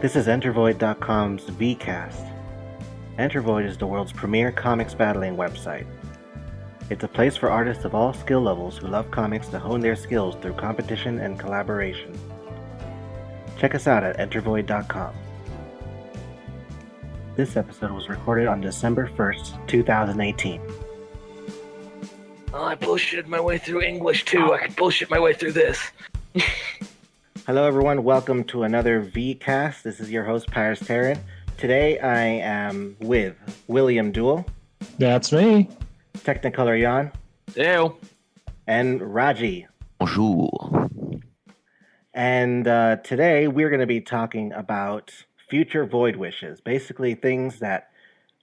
This is Entervoid.com's VCast. Entervoid is the world's premier comics battling website. It's a place for artists of all skill levels who love comics to hone their skills through competition and collaboration. Check us out at Entervoid.com. This episode was recorded on December 1st, 2018. Oh, I bullshitted my way through English too. I could bullshit my way through this. Hello everyone, welcome to another VCast. This is your host, Pyrasterran. Today I am with William Duel. That's me. Technicolor Yawn. Ew. And Radji. Bonjour. And today we're going to be talking about future void wishes. Basically things that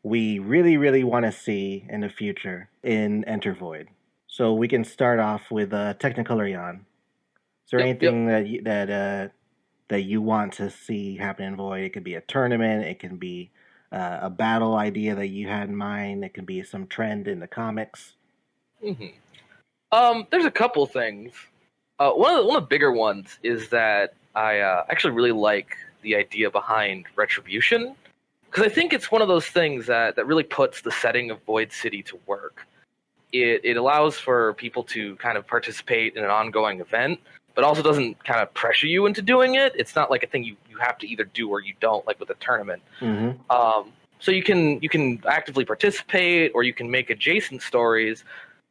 we really want to see in the future in Entervoid. So we can start off with Technicolor Yawn. Is there anything that you want to see happen in Void? It could be a tournament. It can be a battle idea that you had in mind. It can be some trend in the comics. Mm-hmm. There's a couple things. One of the bigger ones is that I actually really like the idea behind Retribution, because I think it's one of those things that really puts the setting of Void City to work. It allows for people to kind of participate in an ongoing event, but also doesn't kind of pressure you into doing it. It's not like a thing you have to either do or you don't, like with a tournament. Mm-hmm. So you can actively participate, or you can make adjacent stories,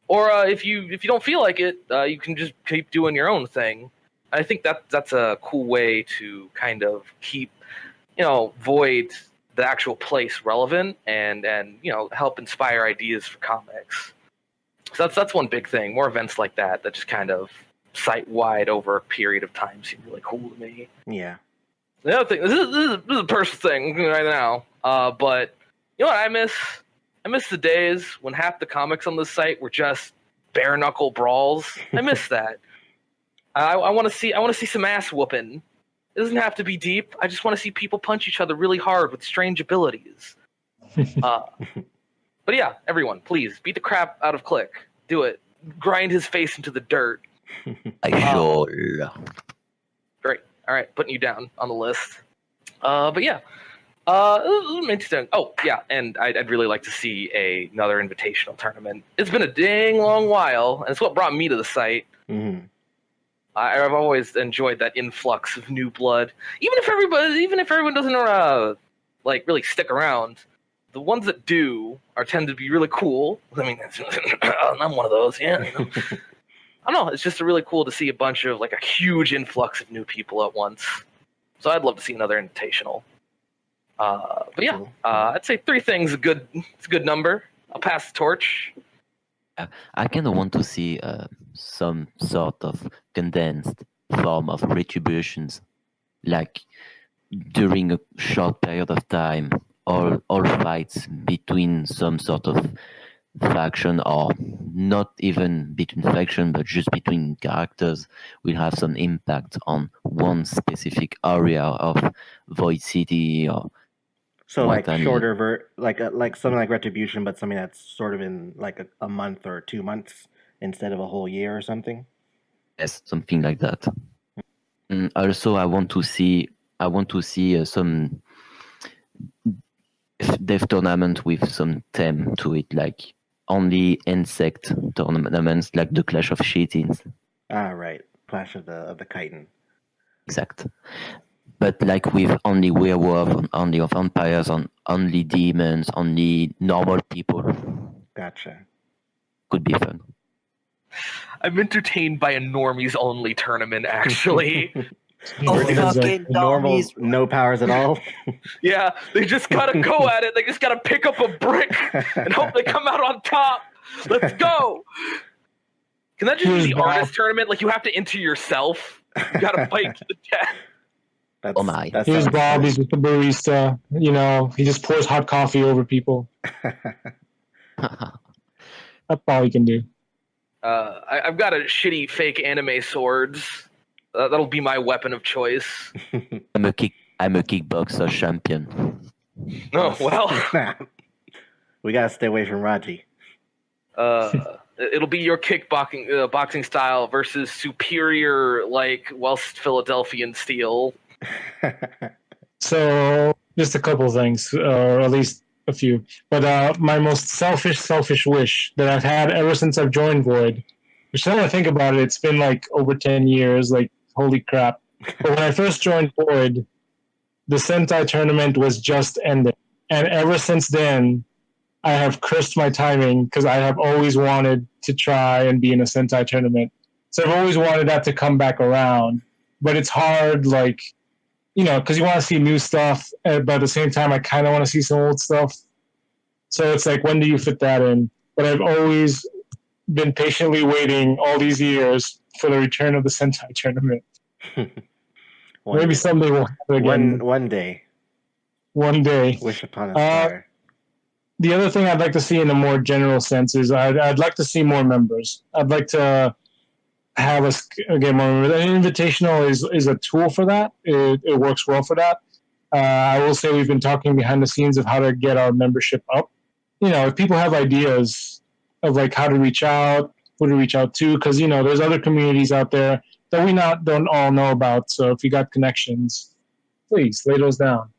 or if you don't feel like it, you can just keep doing your own thing. I think that's a cool way to kind of keep, Void, the actual place, relevant and help inspire ideas for comics. So that's one big thing. More events like that just kind of site-wide over a period of time seem really cool to me. Yeah. The other thing, this is a personal thing right now, but you know what I miss? I miss the days when half the comics on this site were just bare-knuckle brawls. I miss that. I want to see some ass whooping. It doesn't have to be deep. I just want to see people punch each other really hard with strange abilities. But yeah, everyone, please beat the crap out of Click. Do it. Grind his face into the dirt. Sure. Great. All right, putting you down on the list. But yeah, interesting. Oh yeah, and I'd really like to see another invitational tournament. It's been a dang long while, and it's what brought me to the site. Mm-hmm. I've always enjoyed that influx of new blood, even if everyone doesn't really stick around. The ones that do tend to be really cool. I mean, I'm one of those. Yeah. I don't know. It's just really cool to see a bunch of a huge influx of new people at once. So I'd love to see another invitational. But yeah, I'd say 3 things it's a good number. I'll pass the torch. I kind of want to see some sort of condensed form of retributions, like during a short period of time, all fights between some sort of faction, or not even between faction, but just between characters, will have some impact on one specific area of Void City. Or so shorter like something like Retribution, but something that's sort of in a month or 2 months instead of a whole year or something. Yes, something like that. Also, I want to see some dev tournament with some theme to it, like only insect tournaments, like the Clash of Chiitins. Ah, right, Clash of the Chitin. Exact. But with only werewolf, only vampires, only demons, only normal people. Gotcha. Could be fun. I'm entertained by a normies only tournament, actually. Fucking normal, no powers at all. Yeah, they just gotta go at it. They just gotta pick up a brick and hope they come out on top. Let's go. Can that just be the artist tournament? You have to enter yourself. You gotta fight to the death. Oh my. Here's Bob. He's with the barista. He just pours hot coffee over people. That's all he can do. I've got a shitty fake anime swords. That'll be my weapon of choice. I'm a kickboxer champion. Oh well. We gotta stay away from Radji. It'll be your kickboxing boxing style versus superior, West Philadelphian steel. So just a couple things, or at least a few. But my most selfish wish that I've had ever since I've joined Void, which now that I think about it, it's been like over 10 years, like holy crap. But when I first joined Void, the Sentai tournament was just ending. And ever since then, I have cursed my timing because I have always wanted to try and be in a Sentai tournament. So I've always wanted that to come back around. But it's hard, like, because you want to see new stuff, but at the same time, I kind of want to see some old stuff. So it's like, when do you fit that in? But I've always been patiently waiting all these years for the return of the Sentai tournament. Maybe someday we'll have it again. One day. One day. Wish upon a star. The other thing I'd like to see in a more general sense is I'd like to see more members. I'd like to have us get more members. An invitational is a tool for that. It works well for that. I will say we've been talking behind the scenes of how to get our membership up. If people have ideas of like how to reach out, who to reach out to, because there's other communities out there that we don't all know about. So if you got connections, please lay those down.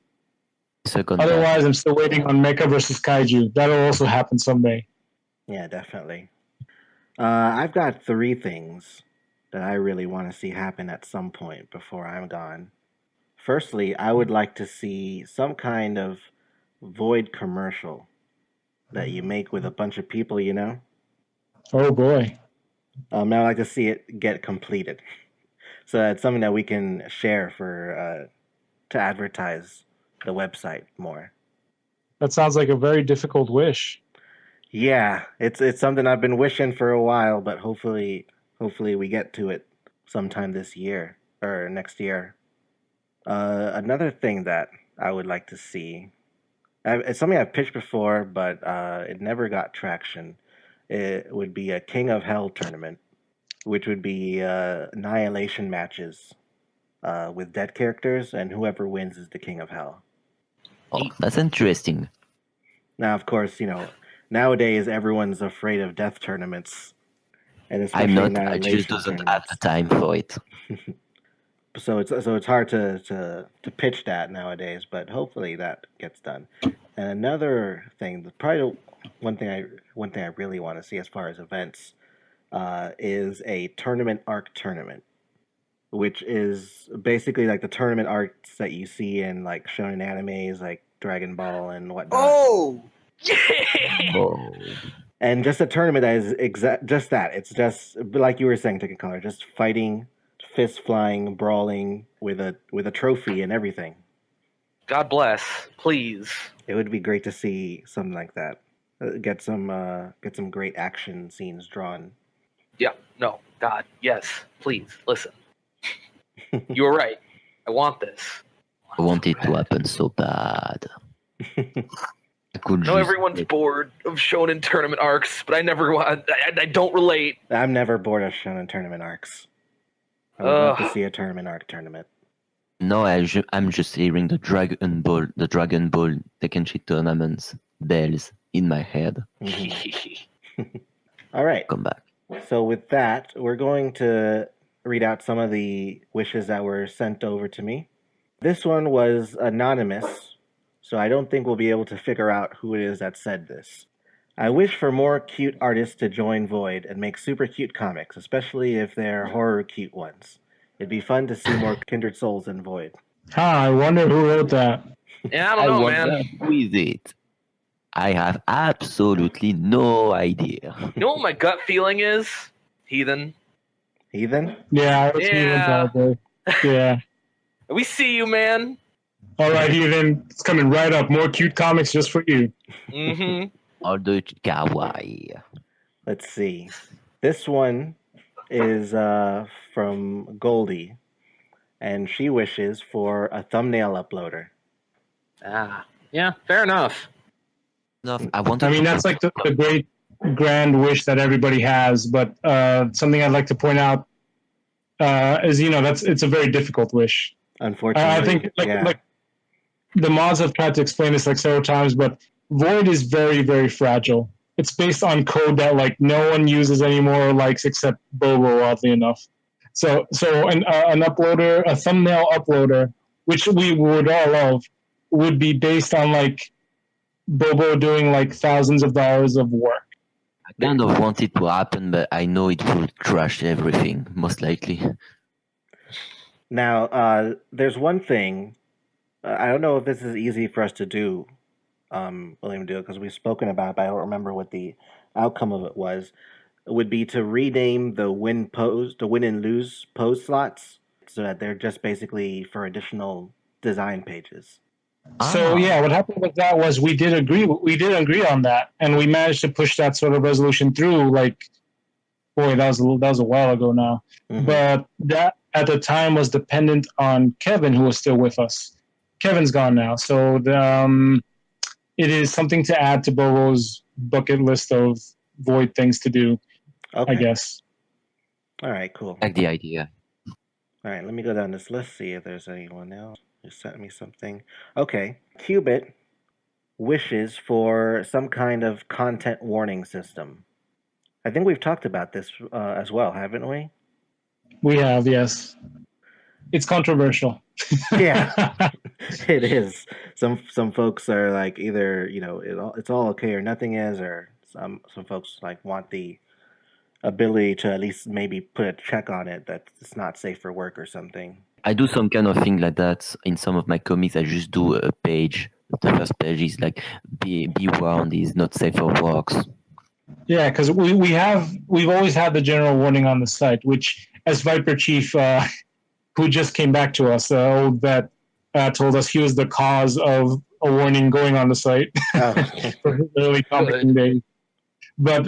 Otherwise, I'm still waiting on Mecha versus Kaiju. That'll also happen someday. Yeah, definitely. I've got 3 things that I really want to see happen at some point before I'm gone. Firstly, I would like to see some kind of Void commercial that you make with a bunch of people, Oh, boy. I'd like to see it get completed. So that's something that we can share to advertise the website more. That sounds like a very difficult wish. Yeah, it's something I've been wishing for a while, but hopefully we get to it sometime this year or next year. Another thing that I would like to see, it's something I've pitched before, but it never got traction. It would be a King of Hell tournament, which would be annihilation matches with dead characters, and whoever wins is the King of Hell. Oh, that's interesting. Now, of course, nowadays everyone's afraid of death tournaments, and especially I'm not. I annihilation just doesn't have tournaments. the time for it. So it's hard to pitch that nowadays, but hopefully that gets done. And another thing, probably one thing I really want to see as far as events is a tournament arc tournament, which is basically like the tournament arcs that you see in like shonen animes like Dragon Ball and whatnot. Oh, yeah. Oh. And just a tournament that is just that. It's just like you were saying, Technicolor, just fighting, fist flying, brawling with a trophy and everything. God bless. Please. It would be great to see something like that. Get some great action scenes drawn. Yeah. No. God. Yes. Please. Listen. You were right. I want this. I want it to happen so bad. I could I know everyone's bored of shonen tournament arcs, but I don't relate. I'm never bored of shonen tournament arcs. I would love to see a tournament arc tournament. No, I'm just hearing the Dragon Ball Tekkenchi tournaments bells in my head. All right. Come back. So with that, we're going to read out some of the wishes that were sent over to me. This one was anonymous, so I don't think we'll be able to figure out who it is that said this. I wish for more cute artists to join Void and make super cute comics, especially if they're horror cute ones. It'd be fun to see more kindred souls in Void. I wonder who wrote that. Yeah, I don't know, man. Who is it? I have absolutely no idea. You know what my gut feeling is? Heathen. Heathen? Yeah, it's Yeah. Heathen. Yeah. We see you, man. All right, Heathen. It's coming right up. More cute comics just for you. Mm-hmm. All the kawaii. Let's see. This one is from Goldie, and she wishes for a thumbnail uploader. Yeah, fair enough. I mean, that's like the great grand wish that everybody has, but something I'd like to point out is, it's a very difficult wish. Unfortunately, I think like the mods have tried to explain this like several times, but Void is very, very fragile. It's based on code that like no one uses anymore or likes except Bobo, oddly enough. So an uploader, a thumbnail uploader, which we would all love, would be based on like Bobo doing like thousands of dollars of work. I kind of want it to happen, but I know it will crash everything, most likely. Now, there's one thing. I don't know if this is easy for us to do, William Duel, because we've spoken about it, but I don't remember what the outcome of it was. It would be to rename the win and lose pose slots, so that they're just basically for additional design pages. So yeah, what happened with that was we did agree on that, and we managed to push that sort of resolution through. Like, boy, that was a while ago now. Mm-hmm. But that at the time was dependent on Kevin, who was still with us. Kevin's gone now, so it is something to add to Bobo's bucket list of Void things to do. Okay. I guess. All right, cool. I like the idea. All right, let me go down this list, see if there's anyone else who sent me something. Okay, Qubit wishes for some kind of content warning system. I think we've talked about this as well, haven't we? We have, yes. It's controversial. Yeah, it is. Some folks are like either it's all okay or nothing is, or some folks like want the ability to at least maybe put a check on it that it's not safe for work or something. I do some kind of thing like that in some of my comics. I just do a page. The first page is like be warned, is not safe for works. Yeah, because we've always had the general warning on the site, which as Viper Chief, who just came back to us, old vet, told us he was the cause of a warning going on the site for his early comicking days. But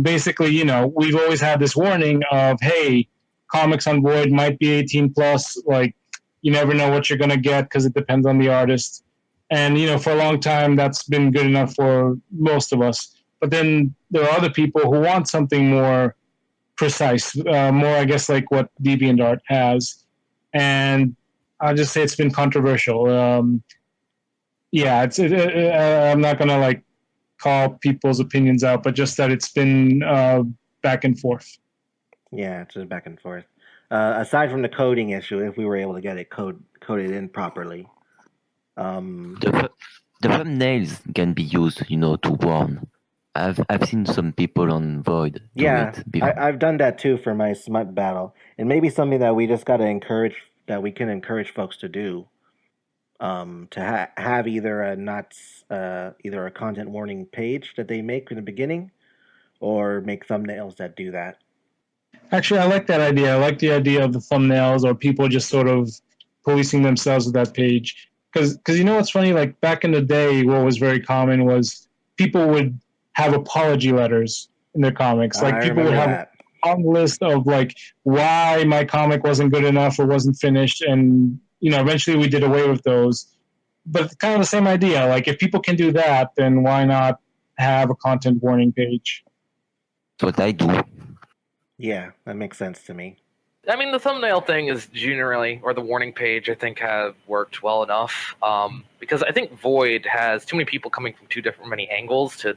basically, we've always had this warning of, hey, comics on Void might be 18 plus. Like, you never know what you're going to get because it depends on the artist. And, for a long time, that's been good enough for most of us. But then there are other people who want something more precise, more, I guess, like what DeviantArt has. And I'll just say it's been controversial. I'm not going to, call people's opinions out, but just that it's been back and forth. Yeah, it's just back and forth. Aside from the coding issue, if we were able to get it coded in properly. The thumbnails can be used, to warn. I've seen some people on Void do it before. I've done that too for my smut battle. And maybe something that we just got to encourage folks to do. To have either a content warning page that they make in the beginning, or make thumbnails that do that. Actually, I like that idea. I like the idea of the thumbnails or people just sort of policing themselves with that page. Because what's funny? Like back in the day, what was very common was people would have apology letters in their comics. Like people would have a long list of like why my comic wasn't good enough or wasn't finished, and eventually we did away with those. But kind of the same idea. Like, if people can do that, then why not have a content warning page? That's what I do. Yeah, that makes sense to me. I mean, the thumbnail thing is generally, or the warning page, I think have worked well enough. Because I think Void has too many people coming from many angles to,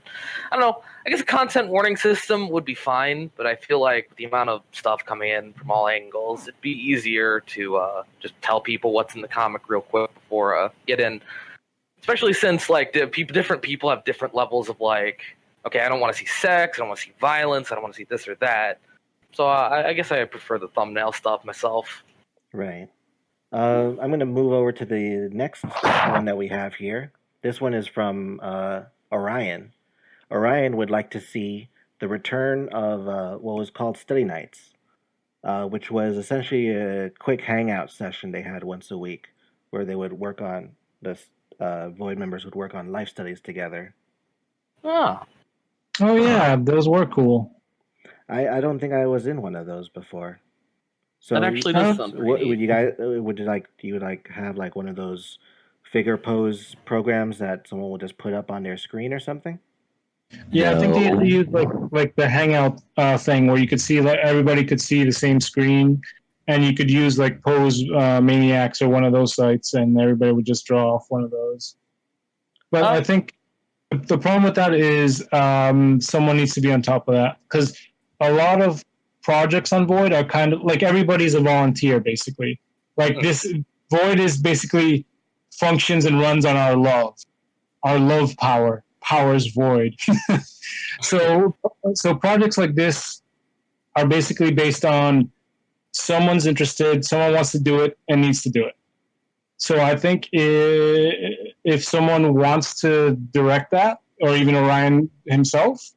I don't know, I guess a content warning system would be fine, but I feel like with the amount of stuff coming in from all angles, it'd be easier to just tell people what's in the comic real quick before get in. Especially since, different people have different levels of, okay, I don't want to see sex, I don't want to see violence, I don't want to see this or that. So I guess I prefer the thumbnail stuff myself. Right. I'm going to move over to the next one that we have here. This one is from Orion. Orion would like to see the return of what was called Study Nights, which was essentially a quick hangout session they had once a week, where they would work on Void members would work on life studies together. Oh yeah, those were cool. I don't think I was in one of those before. So that actually does sound would you guys have one of those figure pose programs that someone will just put up on their screen or something? Yeah, I think they used like the hangout thing where you could see everybody could see the same screen, and you could use Pose Maniacs or one of those sites, and everybody would just draw off one of those. But I think the problem with that is someone needs to be on top of that, because a lot of projects on Void are kind of everybody's a volunteer basically. This Void is basically functions and runs on our love. Our love power powers Void. So projects like this are basically based on someone's interested, someone wants to do it, and needs to do it. So I think if someone wants to direct that, or even Orion himself,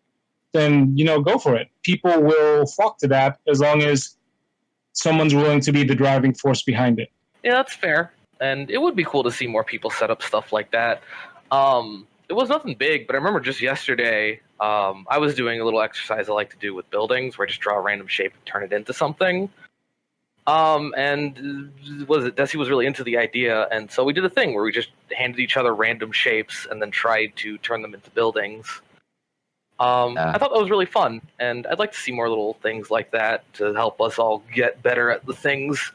then, go for it. People will flock to that as long as someone's willing to be the driving force behind it. Yeah, that's fair. And it would be cool to see more people set up stuff like that. It was nothing big, but I remember just yesterday, I was doing a little exercise I like to do with buildings where I just draw a random shape and turn it into something. And Desi was really into the idea, and so we did a thing where we just handed each other random shapes and then tried to turn them into buildings. I thought that was really fun, and I'd like to see more little things like that to help us all get better at the things,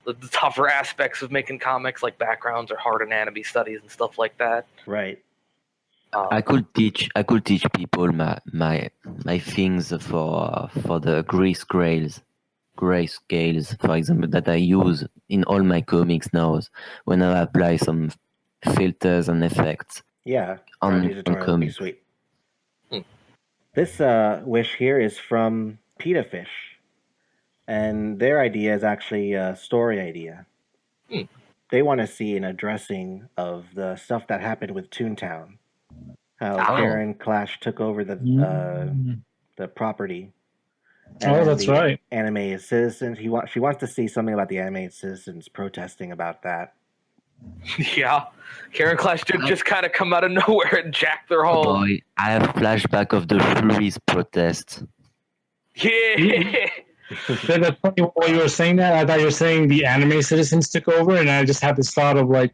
the tougher aspects of making comics, like backgrounds or hard anatomy studies and stuff like that. Right. I could teach people my things for the grayscales, for example, that I use in all my comics now when I apply some filters and effects. Yeah, on comics. comics. Sweet. This wish here is from Pita Fish, and their idea is actually a story idea. They want to see an addressing of the stuff that happened with Toontown. How Karen Clash took over the property. And that's right. Animated citizens. She wants to see something about the animated citizens protesting about that. Yeah, Karen Clash did just kind of come out of nowhere and jack their hole. Boy, I have flashback of the Furies protest. Yeah. That's funny while you were saying that. I thought you were saying the anime citizens took over, and I just had this thought of like,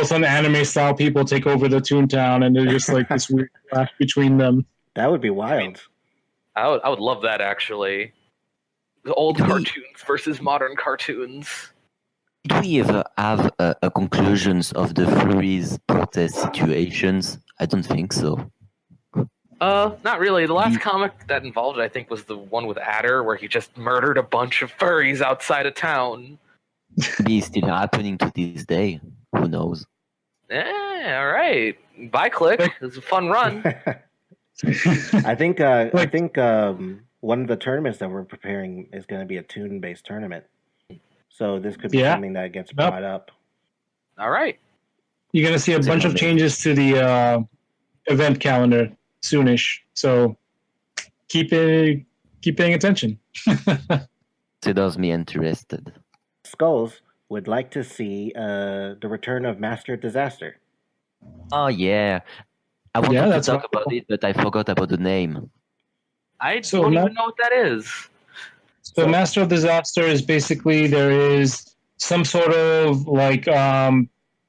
some anime style people take over the Toontown, and there's just like this weird clash between them. That would be wild. I would love that, actually. The old cartoons versus modern cartoons. Did we ever have a conclusions of the Furies protest situations? I don't think so. Not really. The last comic that involved it, I think, was the one with Adder, where he just murdered a bunch of furries outside of town. Maybe it's still happening to this day. Who knows? Yeah, all right. Bye, Click. It was a fun run. I think one of the tournaments that we're preparing is going to be a toon-based tournament. So this could be something that gets brought up. All right. You're going to see a bunch of changes to the event calendar soonish. So keep paying attention. It does me interested. Skulls would like to see the return of Master Disaster. Oh yeah, I wanted to talk about it, but I forgot about the name. I don't even know what that is. So Master of Disaster is basically there is some sort of like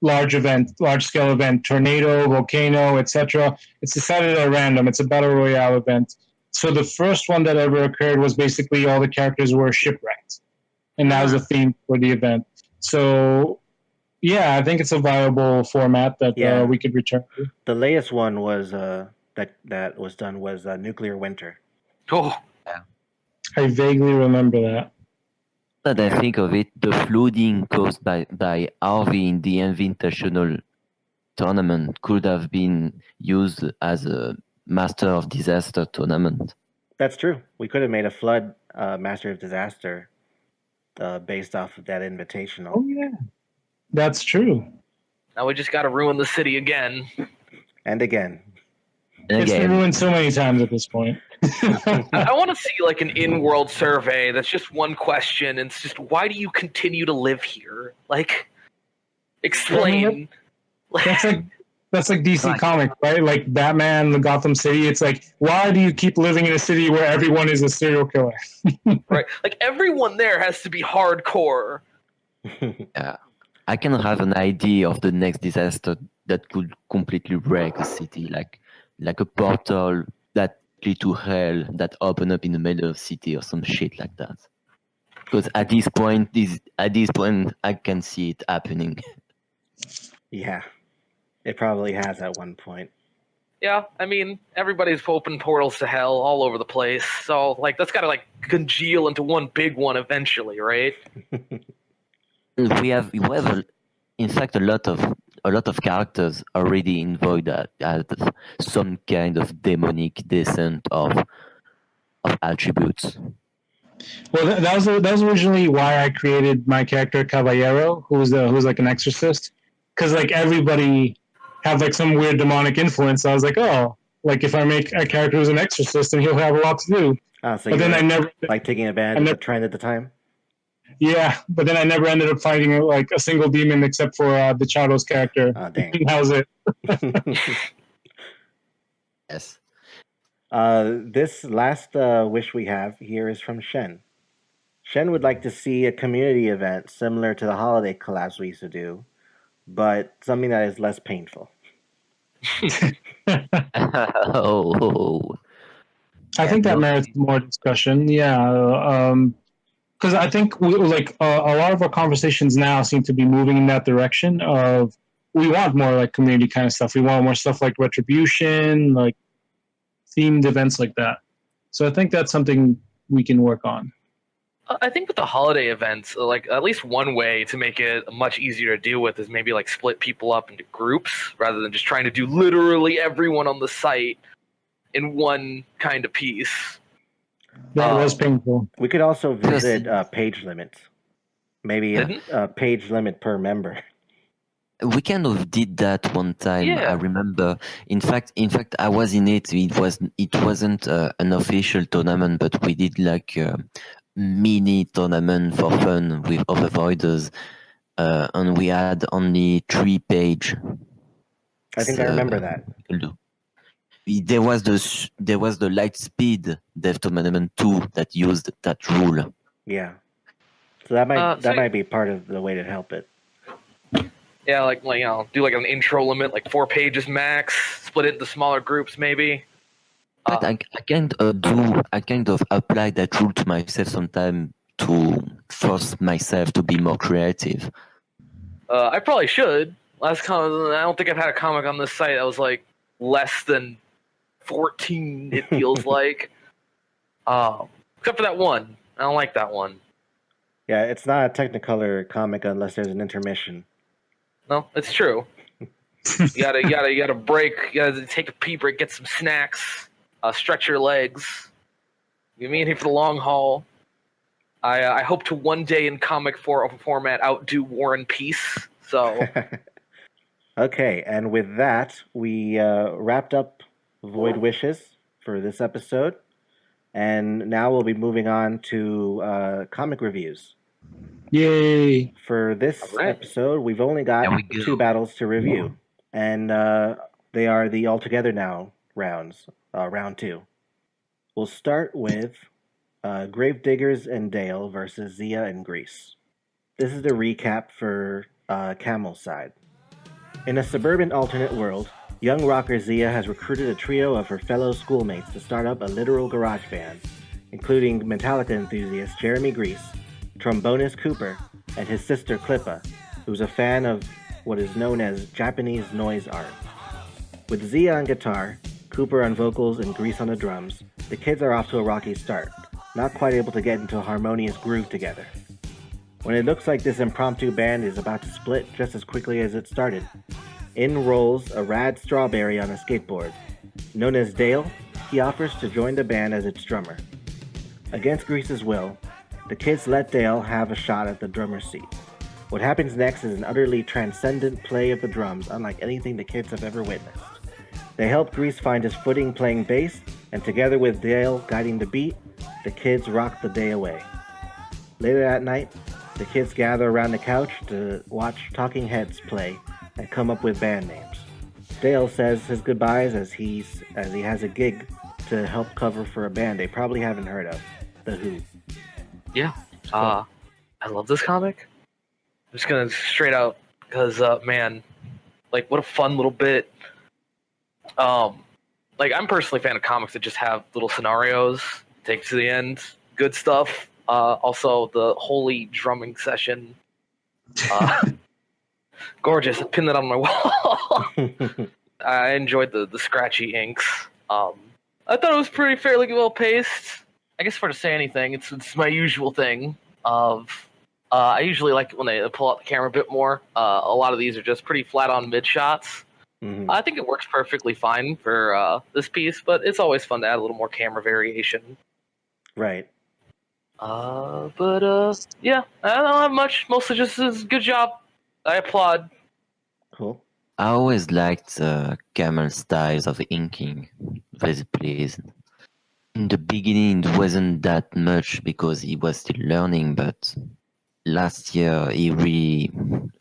large scale event, tornado, volcano, etc. It's decided at random. It's a battle royale event. So the first one that ever occurred was basically all the characters were shipwrecked, and that was the theme for the event. So, yeah, I think it's a viable format that we could return to. The latest one was that was done was Nuclear Winter. Oh, yeah. I vaguely remember that. Now that I think of it, the flooding caused by Harvey in the Invitational tournament could have been used as a Master of Disaster tournament. That's true. We could have made a flood Master of Disaster based off of that Invitational. Oh yeah, that's true. Now we just got to ruin the city again. And again. It's been ruined so many times at this point. I want to see like an in-world survey that's just one question, and it's just, why do you continue to live here? Like, explain. That's like DC Comics, right? Like Batman, the Gotham City. It's like, why do you keep living in a city where everyone is a serial killer? Right. Like everyone there has to be hardcore. Yeah. I can have an idea of the next disaster that could completely wreck a city, like a portal that lead to hell that open up in the middle of the city or some shit like that. Because at this point, I can see it happening. Yeah. It probably has at one point. Yeah, I mean, everybody's open portals to hell all over the place. So, like, that's got to, like, congeal into one big one eventually, right? In fact, a lot of characters already in Void that have some kind of demonic descent of attributes. Well, that was originally why I created my character Caballero, who's like an exorcist, because like everybody have like some weird demonic influence. So I was like, oh, like if I make a character who's an exorcist, then he'll have a lot to do. So but then I never like taking advantage of the trend at the time. Yeah, but then I never ended up fighting like a single demon except for the Chado's character. Oh, dang. That was it. Yes. This last wish we have here is from Shen. Shen would like to see a community event similar to the holiday collabs we used to do, but something that is less painful. Oh. I think that merits more discussion. Yeah. Because I think a lot of our conversations now seem to be moving in that direction of we want more like community kind of stuff. We want more stuff like retribution, like themed events like that. So I think that's something we can work on. I think with the holiday events, like at least one way to make it much easier to deal with is maybe like split people up into groups rather than just trying to do literally everyone on the site in one kind of piece. That was painful. We could also visit page limits. Maybe a page limit per member. We kind of did that one time. Yeah. I remember. In fact, I was in it. It wasn't an official tournament, but we did like a mini tournament for fun with other voiders, and we had only 3 pages. I think I remember that. There was the Lightspeed Dev Tournament 2 that used that rule. Yeah, so that might be part of the way to help it. Yeah, like do like an intro limit, like 4 pages max. Split it into smaller groups, maybe. But I kind of apply that rule to myself sometime to force myself to be more creative. I probably should. I don't think I've had a comic on this site that was like less than 14. It feels like, except for that one. I don't like that one. Yeah, it's not a Technicolor comic unless there's an intermission. No, it's true. You gotta break. You gotta take a pee break, get some snacks, stretch your legs. You mean here for the long haul. I hope to one day in comic format outdo War and Peace. So. Okay, and with that, we wrapped up Void Wishes for this episode, and now we'll be moving on to comic reviews. Yay! For this episode, we've only got 2 battles to review, and they are the Altogether Now rounds, round 2. We'll start with Gravediggers and Dale versus Zia and Grease. This is the recap for Camel's side. In a suburban alternate world, young rocker Zia has recruited a trio of her fellow schoolmates to start up a literal garage band, including Metallica enthusiast Jeremy Grease, trombonist Cooper, and his sister Klippa, who's a fan of what is known as Japanese noise art. With Zia on guitar, Cooper on vocals, and Grease on the drums, the kids are off to a rocky start, not quite able to get into a harmonious groove together. When it looks like this impromptu band is about to split just as quickly as it started, in rolls a rad strawberry on a skateboard. Known as Dale, he offers to join the band as its drummer. Against Grease's will, the kids let Dale have a shot at the drummer's seat. What happens next is an utterly transcendent play of the drums unlike anything the kids have ever witnessed. They help Grease find his footing playing bass, and together with Dale guiding the beat, the kids rock the day away. Later that night, the kids gather around the couch to watch Talking Heads play and come up with band names. Dale says his goodbyes as he has a gig to help cover for a band they probably haven't heard of, The Who. Yeah, I love this comic. I'm just gonna straight out because man, like what a fun little bit. Like I'm personally a fan of comics that just have little scenarios, take to the end, good stuff. Also the holy drumming session. Gorgeous. I pinned that on my wall. I enjoyed the scratchy inks. I thought it was pretty fairly well paced. I guess for to say anything, it's my usual thing of I usually like when they pull out the camera a bit more. A lot of these are just pretty flat on mid shots. Mhm. I think it works perfectly fine for this piece, but it's always fun to add a little more camera variation. Right. Yeah, I don't have much. Mostly just a good job. I applaud. Cool. I always liked the camel styles of inking. Very pleasant. In the beginning, it wasn't that much because he was still learning, but last year he really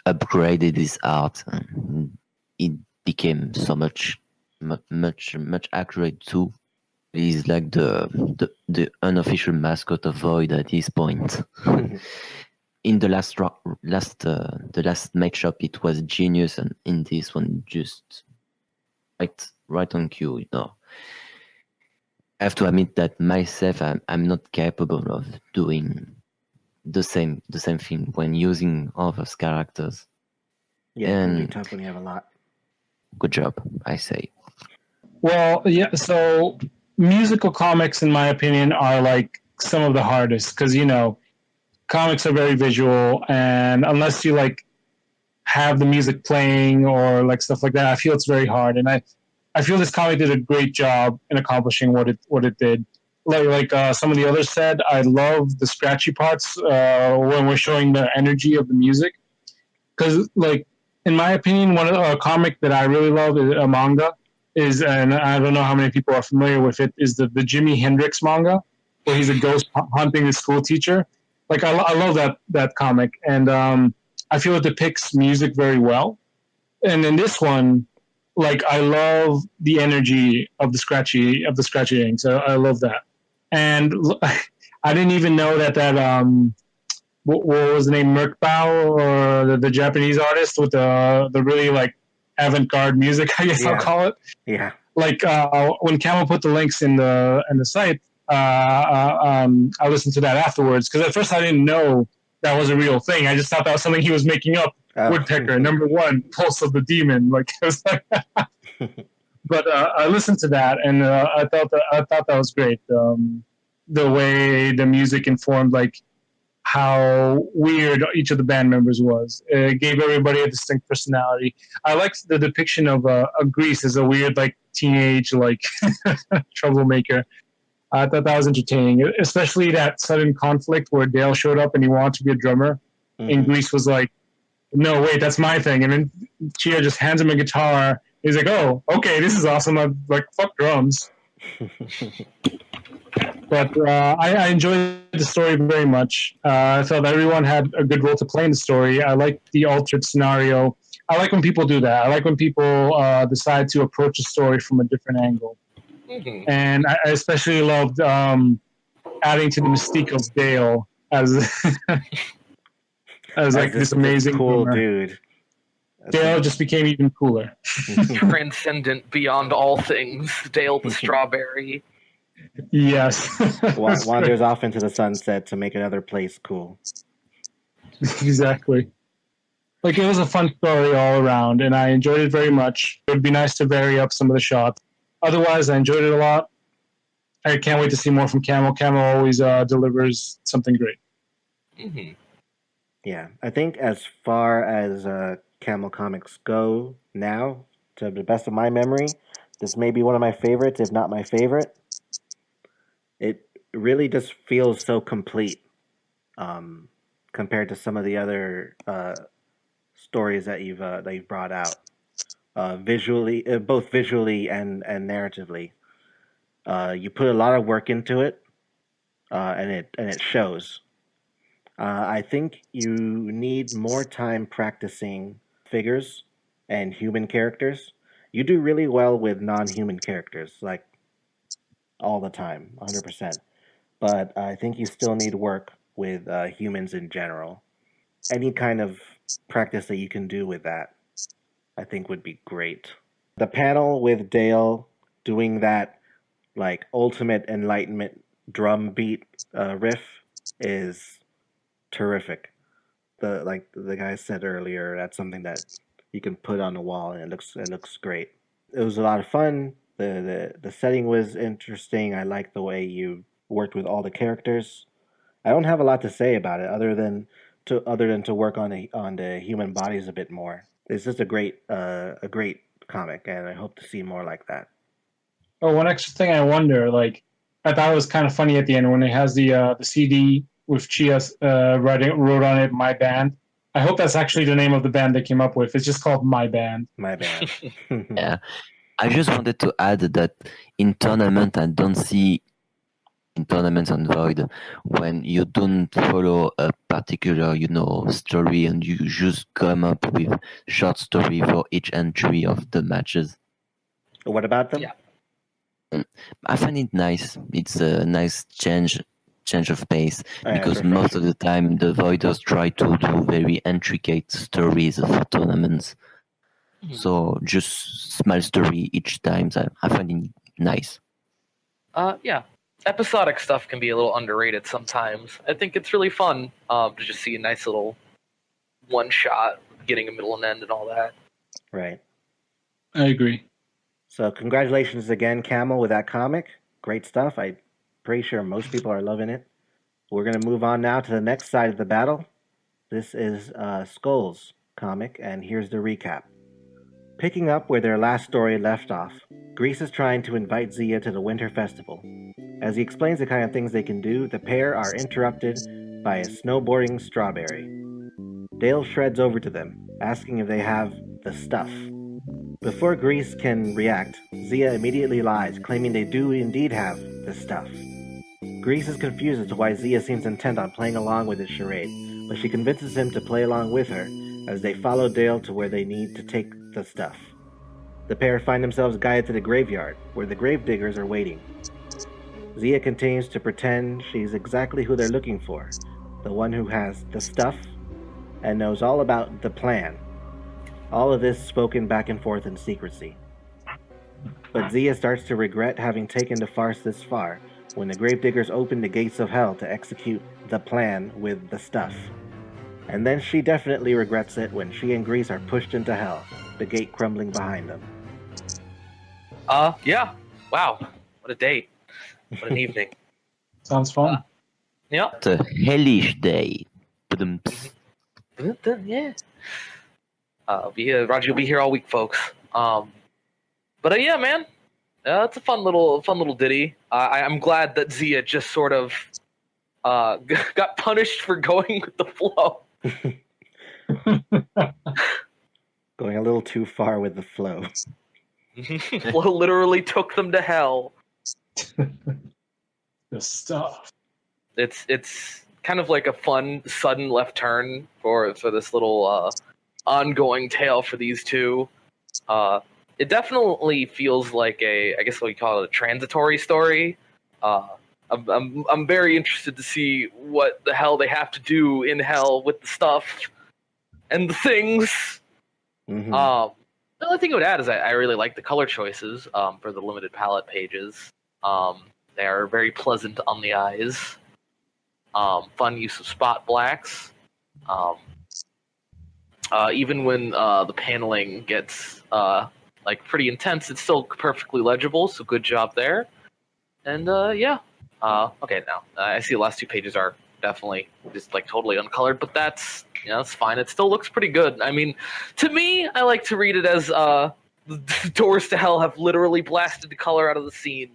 upgraded his art and it became so much accurate too. He's like the unofficial mascot of Void at this point. In the last matchup, it was genius, and in this one, just right on cue. You know, I have to admit that myself, I'm not capable of doing the same thing when using others characters. Yeah, it can be And tough when you have a lot. good job, I say. Well, yeah. So musical comics, in my opinion, are like some of the hardest because comics are very visual, and unless you like have the music playing or like stuff like that, I feel it's very hard. And I feel this comic did a great job in accomplishing what it did. Like some of the others said, I love the scratchy parts when we're showing the energy of the music. Because, like, in my opinion, a comic that I really love is a manga is, and I don't know how many people are familiar with it, is the Jimi Hendrix manga, where he's a ghost hunting the school teacher. Like, I love that comic, and I feel it depicts music very well. And in this one, like, I love the energy of the scratching. So I love that. And I didn't even know that what was the name, Merkbao, or the Japanese artist with the really like avant-garde music, I guess I'll call it. Yeah. Like when Camel put the links in the site, I listened to that afterwards because at first I didn't know that was a real thing. I just thought that was something he was making up. Woodpecker, number 1, Pulse of the Demon. Like, it was like but I listened to that, and I thought that was great. The way the music informed like how weird each of the band members was. It gave everybody a distinct personality. I liked the depiction of Grease as a weird like teenage like troublemaker. I thought that was entertaining, especially that sudden conflict where Dale showed up and he wanted to be a drummer, and Grease was like, "No, wait, that's my thing." And then Chia just hands him a guitar. He's like, "Oh, okay, this is awesome." I'm like, "Fuck drums." But I enjoyed the story very much. I felt everyone had a good role to play in the story. I like the altered scenario. I like when people do that. I like when people decide to approach a story from a different angle. Mm-hmm. And I especially loved adding to the mystique of Dale as like this amazing cool drummer. Dude. Dale just became even cooler. Transcendent beyond all things. Dale the Strawberry. Yes. Wanders off into the sunset to make another place cool. Exactly. Like, it was a fun story all around, and I enjoyed it very much. It would be nice to vary up some of the shots. Otherwise, I enjoyed it a lot. I can't wait to see more from Camel. Camel always delivers something great. Mm-hmm. Yeah, I think as far as Camel comics go now, to the best of my memory, this may be one of my favorites, if not my favorite. It really just feels so complete compared to some of the other stories that you've brought out, visually, both visually and narratively. You put a lot of work into it, and it shows. I think you need more time practicing figures and human characters. You do really well with non-human characters, like all the time, 100%. But I think you still need work with humans in general. Any kind of practice that you can do with that, I think would be great. The panel with Dale doing that like ultimate enlightenment drum beat riff is terrific. Like the guy said earlier, that's something that you can put on the wall and it looks great. It was a lot of fun. The setting was interesting. I like the way you worked with all the characters. I don't have a lot to say about it other than to other than to work on the human bodies a bit more. It's just a great comic, and I hope to see more like that. Oh, one extra thing I wonder, like, I thought it was kind of funny at the end when it has the CD with Chia wrote on it, My Band. I hope that's actually the name of the band they came up with. It's just called My Band. My band. Yeah. I just wanted to add that in tournament, I don't see in tournaments on Void when you don't follow a particular, story and you just come up with short story for each entry of the matches. What about them? Yeah. I find it nice. It's a nice change of pace because perfect. most of the time the Voiders try to do very intricate stories for tournaments. So just small story each time. I find it nice. Yeah. Episodic stuff can be a little underrated sometimes. I think it's really fun to just see a nice little one shot, getting a middle and end and all that. Right. I agree. So congratulations again, Camel, with that comic. Great stuff. I'm pretty sure most people are loving it. We're going to move on now to the next side of the battle. This is Skull's comic, and here's the recap. Picking up where their last story left off, Grease is trying to invite Zia to the Winter Festival. As he explains the kind of things they can do, the pair are interrupted by a snowboarding strawberry. Dale shreds over to them, asking if they have the stuff. Before Grease can react, Zia immediately lies, claiming they do indeed have the stuff. Grease is confused as to why Zia seems intent on playing along with his charade, but she convinces him to play along with her as they follow Dale to where they need to take the stuff. The pair find themselves guided to the graveyard, where the Gravediggers are waiting. Zia continues to pretend she's exactly who they're looking for, the one who has the stuff and knows all about the plan. All of this spoken back and forth in secrecy. But Zia starts to regret having taken the farce this far when the Gravediggers open the gates of hell to execute the plan with the stuff. And then she definitely regrets it when she and Grease are pushed into hell, the gate crumbling behind them. Yeah. Wow. What a date. What an evening. Sounds fun. Yeah. It's a hellish day. Yeah. Radji will be here all week, folks. But yeah, man, it's a fun little ditty. I'm glad that Zia just sort of got punished for going with the flow. Going a little too far with the flow. Flow literally took them to hell. The stuff. It's kind of like a fun sudden left turn for this little ongoing tale for these two. It definitely feels like I guess what you call it, a transitory story. I'm very interested to see what the hell they have to do in hell with the stuff and the things. Mm-hmm. The only thing I would add is I really like the color choices for the limited palette pages. They are very pleasant on the eyes. Fun use of spot blacks. Even when the paneling gets pretty intense, it's still perfectly legible. So good job there. And yeah. Okay, now I see the last two pages are definitely just totally uncolored, but that's fine. It still looks pretty good. I mean, to me, I like to read it as the doors to hell have literally blasted the color out of the scene.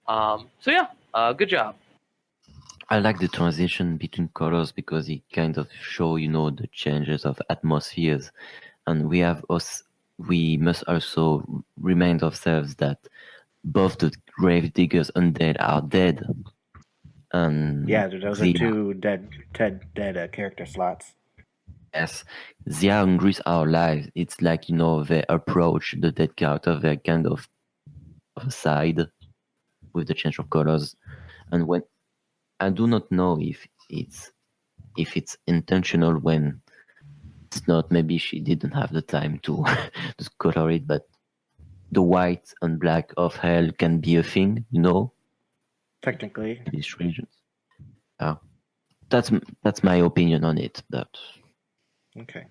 So yeah, good job. I like the transition between colors because it kind of show, the changes of atmospheres, and we must also remind ourselves that both the Gravediggers and Dead are dead. And yeah, those are two dead character slots. Yes, Zia and Grease are alive. It's like, they approach the dead character, they're kind of aside with the change of colors. And when I do not know if it's intentional when it's not, maybe she didn't have the time to color it, but the white and black of hell can be a thing, Technically. These regions. That's my opinion on it. But okay.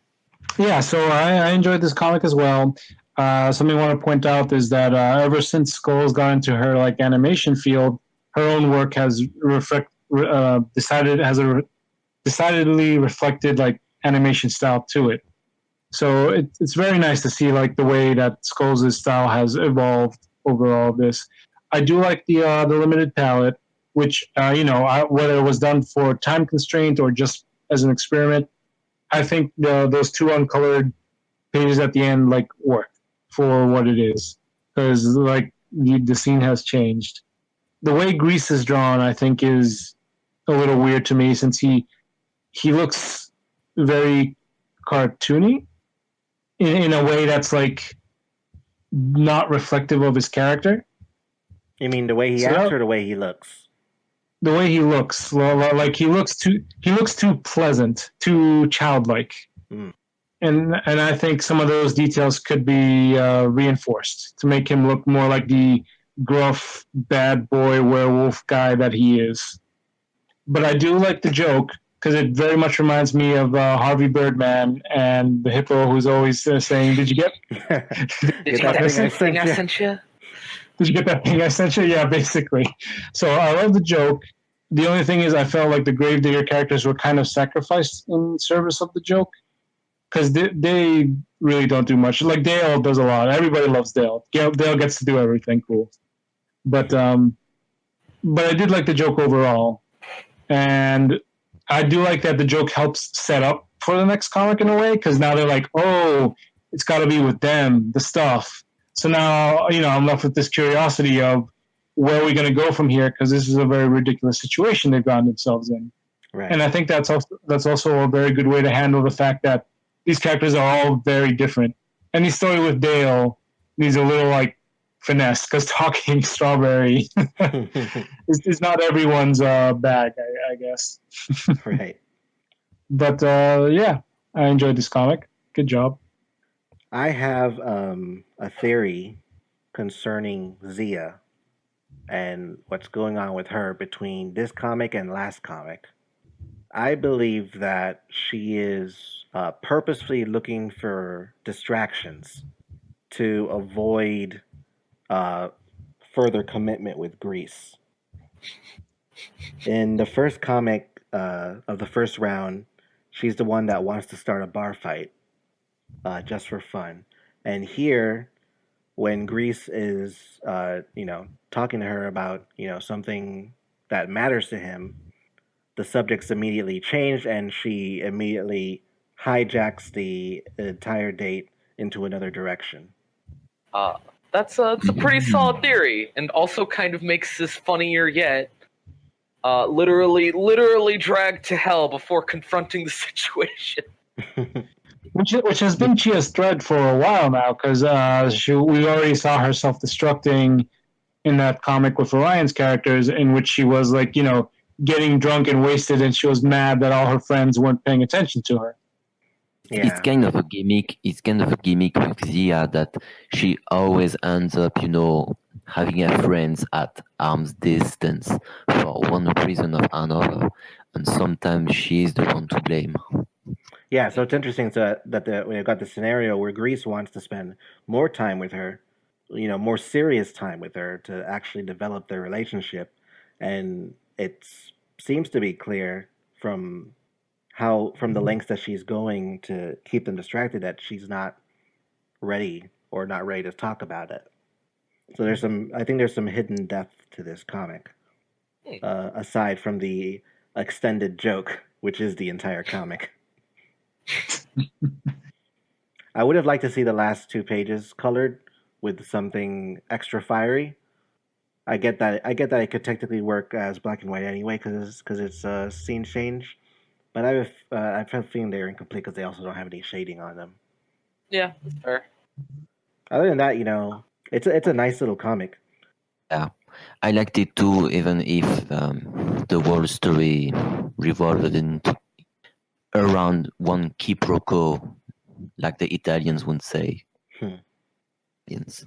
Yeah, so I enjoyed this comic as well. Something I want to point out is that ever since Skull's got into her animation field, her own work has decidedly reflected like animation style to it. So it's very nice to see like the way that Skulls' style has evolved over all of this. I do like the limited palette, which whether it was done for time constraint or just as an experiment, I think those two uncolored pages at the end like work for what it is, because like the scene has changed. The way Grease is drawn, I think, is a little weird to me, since he looks very cartoony in a way that's like not reflective of his character. You mean the way he acts or the way he looks? The way he looks, like he looks too pleasant, too childlike. And I think some of those details could be reinforced to make him look more like the gruff bad boy werewolf guy that he is. But I do like the joke, because it very much reminds me of Harvey Birdman and the hippo who's always saying, "Did you get? Did you get that thing I sent you? Did you get that thing I sent you?" Yeah, basically. So I love the joke. The only thing is, I felt like the Gravedigger characters were kind of sacrificed in service of the joke, because they really don't do much. Like Dale does a lot. Everybody loves Dale. Dale gets to do everything cool. But I did like the joke overall, and I do like that the joke helps set up for the next comic in a way, because now they're like, oh, it's got to be with them, the stuff. So now, I'm left with this curiosity of where are we going to go from here, because this is a very ridiculous situation they've gotten themselves in. Right. And I think that's also a very good way to handle the fact that these characters are all very different. Any story with Dale needs a little like finesse, because talking strawberry is not everyone's bag, I guess. Right. But yeah, I enjoyed this comic. Good job. I have a theory concerning Zia and what's going on with her between this comic and last comic. I believe that she is purposefully looking for distractions to avoid further commitment with Grease. In the first comic of the first round, she's the one that wants to start a bar fight just for fun. And here, when Grease is, talking to her about, something that matters to him, the subject's immediately changed, and she immediately hijacks the entire date into another direction. That's a pretty solid theory, and also kind of makes this funnier yet. Literally dragged to hell before confronting the situation. Which has been Chia's thread for a while now, because we already saw her self-destructing in that comic with Orion's characters, in which she was like, getting drunk and wasted, and she was mad that all her friends weren't paying attention to her. Yeah. It's kind of a gimmick. It's kind of a gimmick with Zia that she always ends up, having her friends at arm's distance for one reason or another, and sometimes she is the one to blame. Yeah, so it's interesting that we've got the scenario where Grease wants to spend more time with her, more serious time with her to actually develop their relationship, and it seems to be clear from the lengths that she's going to keep them distracted that she's not ready to talk about it. So I think there's some hidden depth to this comic, aside from the extended joke, which is the entire comic. I would have liked to see the last 2 pages colored with something extra fiery. I get that it could technically work as black and white anyway, because it's a scene change. But I have a feeling they're incomplete because they also don't have any shading on them. Yeah, that's fair. Other than that, it's a nice little comic. Yeah, I liked it too, even if the whole story revolved around one quiproquo, like the Italians would say. Yes.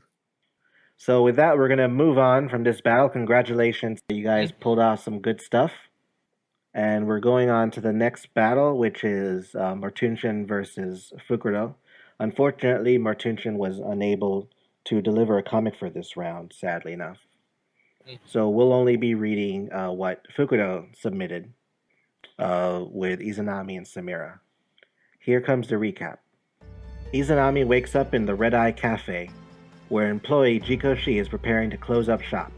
So with that, we're going to move on from this battle. Congratulations. You guys pulled off some good stuff. And we're going on to the next battle, which is Martunshin versus Fukuro. Unfortunately, Martunshin was unable to deliver a comic for this round, sadly enough. So we'll only be reading what Fukuro submitted. with Izanami and Samira. Here comes the recap. Izanami wakes up in the Red Eye Cafe, where employee Jiko is preparing to close up shop.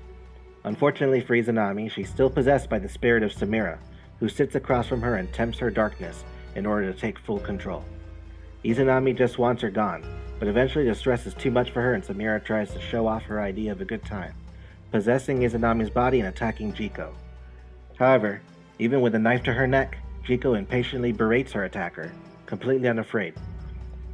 Unfortunately for Izanami, she's still possessed by the spirit of Samira, who sits across from her and tempts her darkness in order to take full control. Izanami just wants her gone, but eventually the stress is too much for her and Samira tries to show off her idea of a good time, possessing Izanami's body and attacking Jiko. However, even with a knife to her neck, Jiko impatiently berates her attacker, completely unafraid.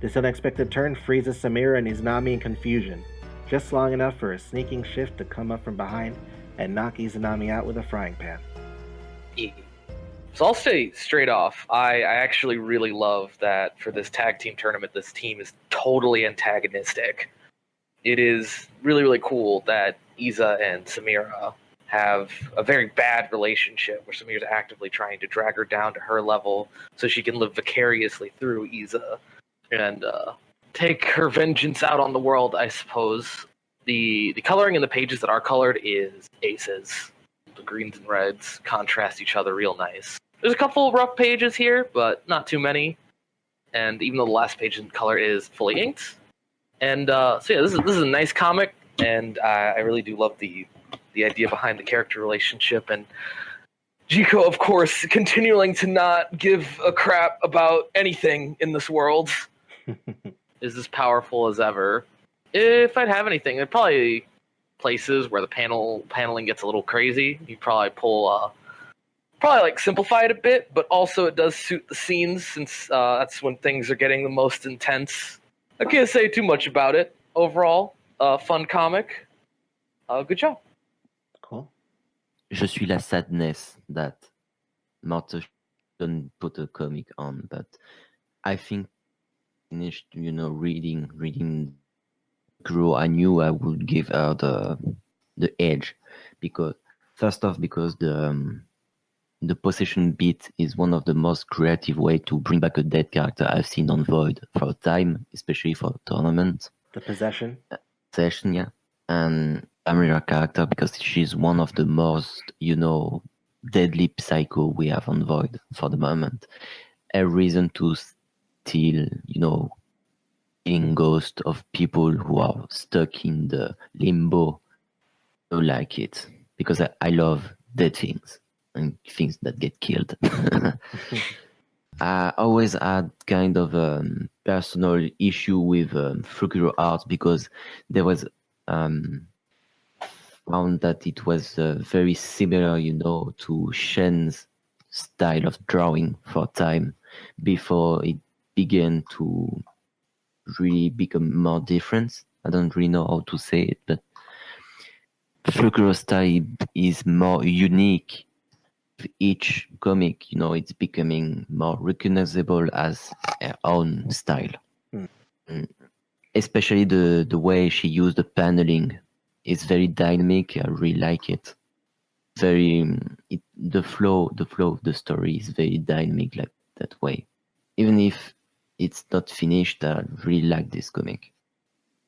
This unexpected turn freezes Samira and Izanami in confusion, just long enough for a sneaking shift to come up from behind and knock Izanami out with a frying pan. So I'll say straight off, I actually really love that for this tag team tournament, this team is totally antagonistic. It is really, really cool that Iza and Samira have a very bad relationship where Samira's actively trying to drag her down to her level so she can live vicariously through Iza and take her vengeance out on the world, I suppose. The coloring in the pages that are colored is aces. The greens and reds contrast each other real nice. There's a couple rough pages here, but not too many. And even though the last page in color is fully inked. And so yeah, this is a nice comic, and I really do love the idea behind the character relationship. And Jiko, of course, continuing to not give a crap about anything in this world is as powerful as ever. If I'd have anything, there'd probably places where the paneling gets a little crazy. You'd probably simplify it a bit, but also it does suit the scenes since that's when things are getting the most intense. I can't say too much about it. Overall, fun comic. Good job. Cool. Je suis la sadness that Martha didn't put a comic on, but I think finished, reading Grow, I knew I would give her the edge because the possession bit is one of the most creative way to bring back a dead character I've seen on Void for a time, especially for a tournament. The possession, Yeah, and Samira character because she's one of the most deadly psycho we have on Void for the moment. A reason to still killing ghosts of people who are stuck in the limbo. I like it because I love dead things and things that get killed. I always had kind of a personal issue with Fukuro art because there was found that it was very similar, to Shen's style of drawing for time before it began to really become more different. I don't really know how to say it, but Fukuro's style is more unique. Each comic, it's becoming more recognizable as her own style. Especially the way she used the paneling is very dynamic. I really like it. The flow of the story is very dynamic like that way. Even if it's not finished, I really like this comic.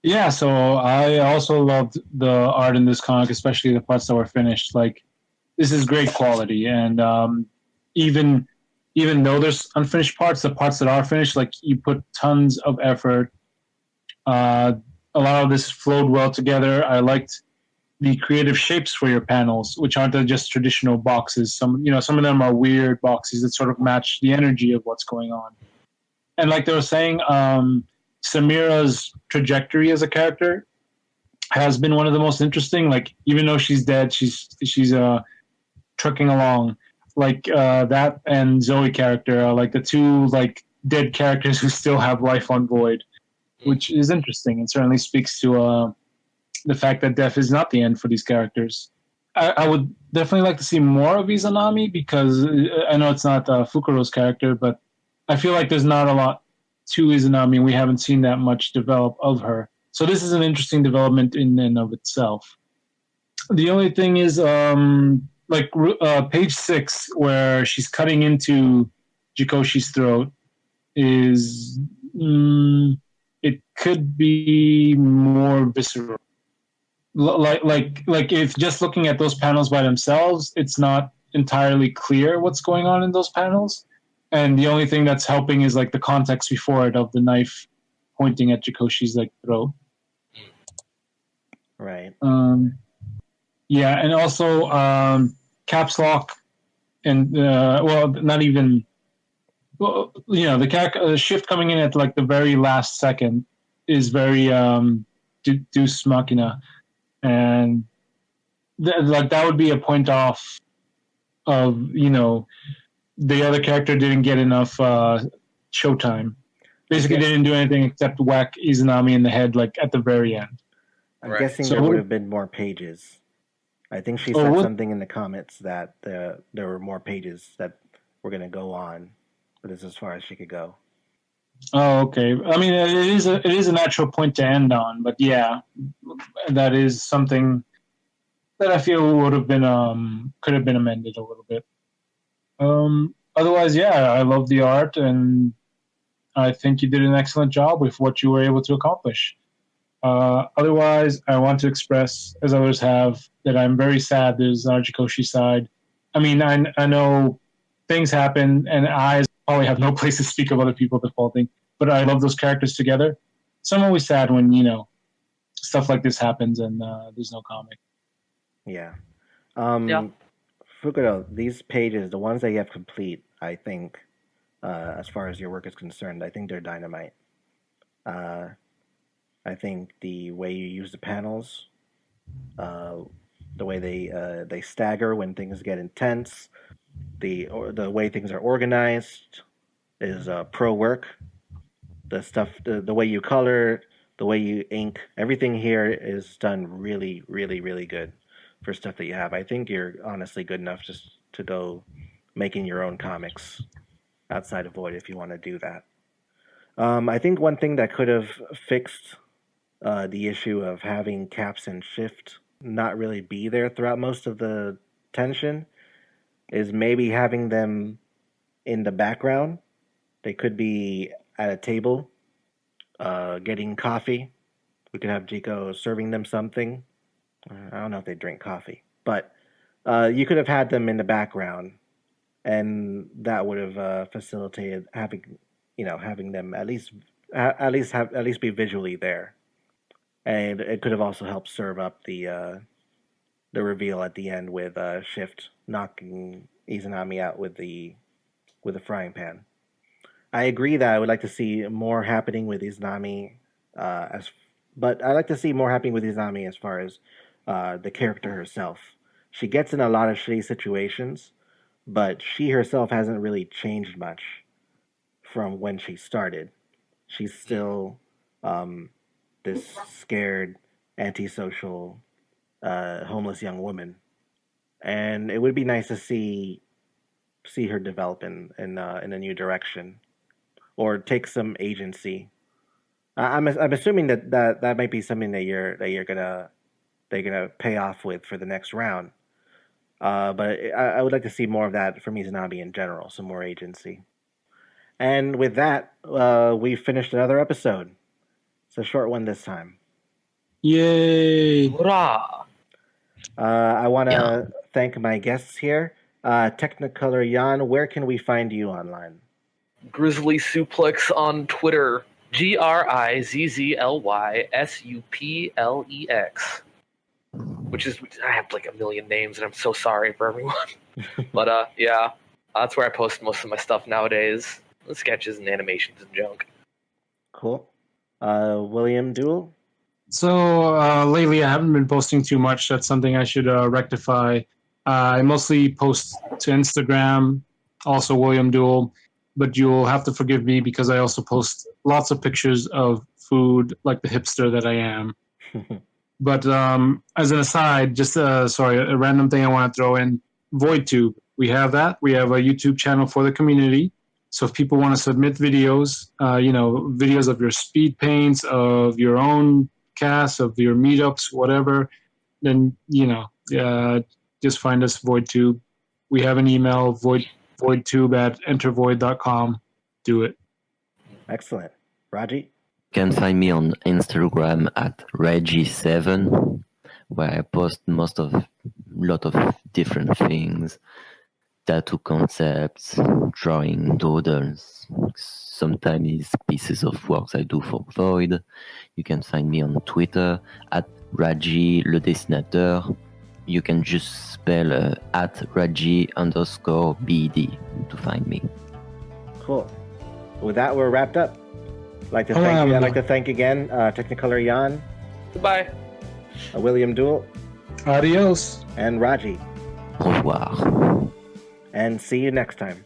Yeah, so I also loved the art in this comic, especially the parts that were finished. Like, this is great quality, and even though there's unfinished parts, the parts that are finished, like you put tons of effort. A lot of this flowed well together. I liked the creative shapes for your panels, which aren't just traditional boxes. Some of them are weird boxes that sort of match the energy of what's going on. And like they were saying, Samira's trajectory as a character has been one of the most interesting. Like, even though she's dead, she's trucking along. Like that and Zoe character are like the two like dead characters who still have life on Void, which is interesting and certainly speaks to the fact that death is not the end for these characters. I would definitely like to see more of Izanami because I know it's not Fukuro's character, but I feel like there's not a lot to Izanami. We haven't seen that much develop of her. So this is an interesting development in and of itself. The only thing is, page 6, where she's cutting into Jikoshi's throat, is it could be more visceral. Like if just looking at those panels by themselves, it's not entirely clear what's going on in those panels. And the only thing that's helping is like the context before it of the knife pointing at Jikoshi's like throat. Right. Yeah, and also Capslock and not even. Well, the shift coming in at like the very last second is very Deus Machina, and that would be a point off of the other character didn't get enough showtime. Basically, they didn't do anything except whack Izanami in the head like at the very end. I'm guessing there would have been more pages. I think she said something in the comments that there were more pages that were going to go on. But it's as far as she could go. Oh, okay. I mean, it is a natural point to end on, but yeah, that is something that I feel would have been could have been amended a little bit. Otherwise, yeah, I love the art, and I think you did an excellent job with what you were able to accomplish. Otherwise, I want to express, as others have, that I'm very sad there's an Jikoshi side. I mean, I know things happen, and I probably have no place to speak of other people defaulting, but I love those characters together. So I'm always sad when, stuff like this happens and there's no comic. Yeah. Fukudo, these pages, the ones that you have complete, I think, as far as your work is concerned, I think they're dynamite. I think the way you use the panels, the way they stagger when things get intense, the way things are organized is pro work. The stuff, the way you color, the way you ink, everything here is done really, really, really good for stuff that you have. I think you're honestly good enough just to go making your own comics outside of Void if you want to do that. I think one thing that could have fixed the issue of having Caps and Shift not really be there throughout most of the tension is maybe having them in the background. They could be at a table getting coffee. We could have Jiko serving them something. I don't know if they drink coffee, but you could have had them in the background, and that would have facilitated having them at least be visually there, and it could have also helped serve up the reveal at the end with Shift knocking Izanami out with the frying pan. I agree that I would like to see more happening with Izanami, but I like to see more happening with Izanami as far as the character herself. She gets in a lot of shitty situations, but she herself hasn't really changed much from when she started. She's still this scared, antisocial, homeless young woman, and it would be nice to see her develop in a new direction, or take some agency. I'm assuming that might be something that they're gonna pay off with for the next round. But I would like to see more of that from Izanami in general, some more agency. And with that, we've finished another episode. It's a short one this time. Yay! Hurrah! I want to thank my guests here. Technicolor Yawn, where can we find you online? Grizzly Suplex on Twitter. GrizzlySuplex. Which is, I have like a million names, and I'm so sorry for everyone. But yeah, that's where I post most of my stuff nowadays. The sketches and animations and junk. Cool. William Duel? So lately I haven't been posting too much. That's something I should rectify. I mostly post to Instagram, also William Duel, but you'll have to forgive me because I also post lots of pictures of food like the hipster that I am. But as an aside, just a random thing I want to throw in, VoidTube. We have that. We have a YouTube channel for the community. So if people want to submit videos, videos of your speed paints, of your own casts, of your meetups, whatever, then, just find us, VoidTube. We have an email, voidtube@entervoid.com. Do it. Excellent. Radji? You can find me on Instagram at Radji7, where I post lot of different things. tattoo concepts, drawing doodles. Sometimes it's pieces of works I do for Void. You can find me on Twitter at Radji le dessinateur. You can just spell at Radji_BD to find me. Cool. With that, we're wrapped up. I'd like to thank again Technicolor Yawn, Goodbye. William Duel, Adios. and Radji. Au revoir. And see you next time.